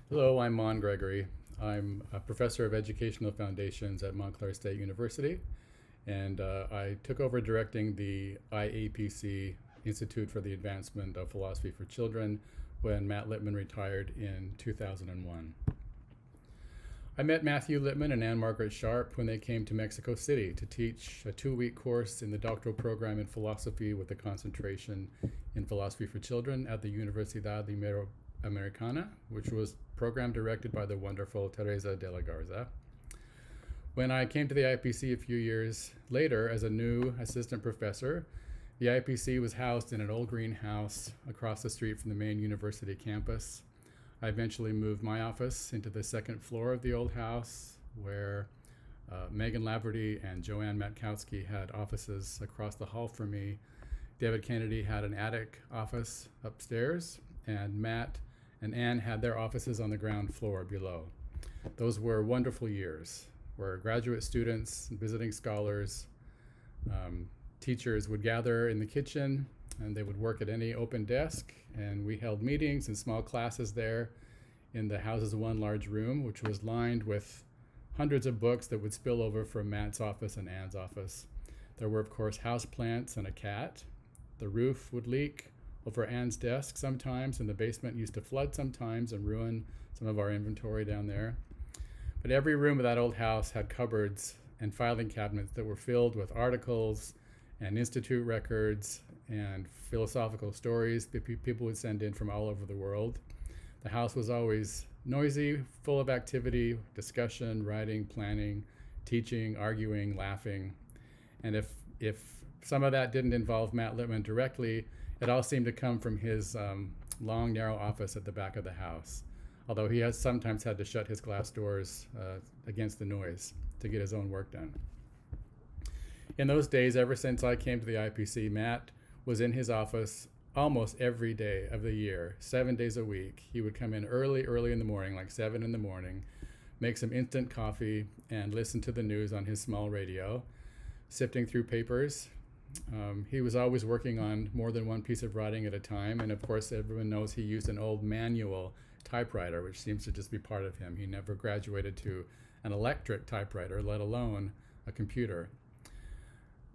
Hello, I'm Maughn Gregory. I'm a professor of educational foundations at Montclair State University, and I took over directing the IAPC Institute for the Advancement of Philosophy for Children when Matt Lipman retired in 2001. I met Matthew Lipman and Anne Margaret Sharp when they came to Mexico City to teach a 2-week course in the doctoral program in philosophy with a concentration in philosophy for children at the Universidad Americana, which was program directed by the wonderful Teresa de la Garza. When I came to the IPC a few years later as a new assistant professor, the IPC was housed in an old greenhouse across the street from the main university campus. I eventually moved my office into the second floor of the old house, where Megan Laverty and Joanne Matkowski had offices across the hall from me. David Kennedy had an attic office upstairs, and Matt and Anne had their offices on the ground floor below. Those were wonderful years where graduate students, visiting scholars, teachers would gather in the kitchen, and they would work at any open desk, and we held meetings and small classes there in the house's one large room, which was lined with hundreds of books that would spill over from Matt's office and Anne's office. There were, of course, houseplants and a cat. The roof would leak over Anne's desk sometimes, and the basement used to flood sometimes and ruin some of our inventory down there. But every room of that old house had cupboards and filing cabinets that were filled with articles and institute records and philosophical stories that people would send in from all over the world. The house was always noisy, full of activity, discussion, writing, planning, teaching, arguing, laughing. And if some of that didn't involve Matt Lipman directly, it all seemed to come from his long, narrow office at the back of the house, although he has sometimes had to shut his glass doors against the noise to get his own work done. In those days, ever since I came to the IPC, Matt was in his office almost every day of the year, 7 days a week. He would come in early in the morning, like 7 in the morning, make some instant coffee, and listen to the news on his small radio, sifting through papers. He was always working on more than one piece of writing at a time, and of course everyone knows he used an old manual typewriter, which seems to just be part of him. He never graduated to an electric typewriter, let alone a computer.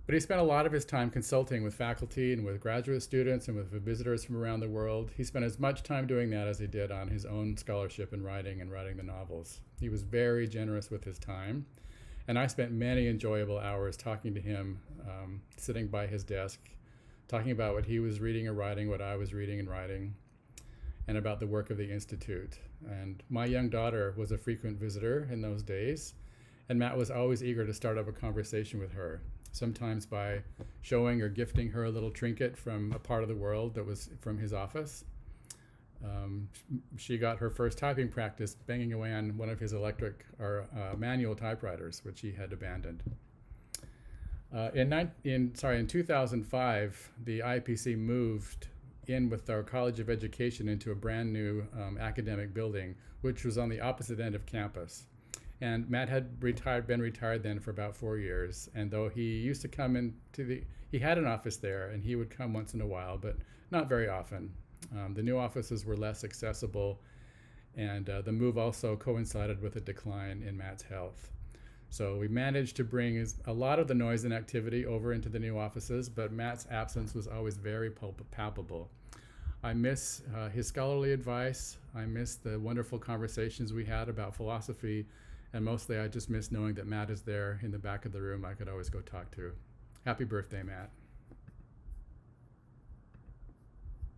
But he spent a lot of his time consulting with faculty and with graduate students and with visitors from around the world. He spent as much time doing that as he did on his own scholarship and writing the novels. He was very generous with his time, and I spent many enjoyable hours talking to him, sitting by his desk, talking about what he was reading or writing, what I was reading and writing, and about the work of the Institute. And my young daughter was a frequent visitor in those days, and Matt was always eager to start up a conversation with her, sometimes by showing or gifting her a little trinket from a part of the world that was from his office. She got her first typing practice banging away on one of his electric or manual typewriters, which he had abandoned. In 2005, the IPC moved in with our College of Education into a brand new academic building, which was on the opposite end of campus. And Matt had been retired then for about 4 years. And though he used to come he had an office there, and he would come once in a while, but not very often. The new offices were less accessible, and the move also coincided with a decline in Matt's health. So we managed to bring a lot of the noise and activity over into the new offices, but Matt's absence was always very palpable. I miss his scholarly advice. I miss the wonderful conversations we had about philosophy, and mostly I just miss knowing that Matt is there in the back of the room I could always go talk to. Happy birthday, Matt.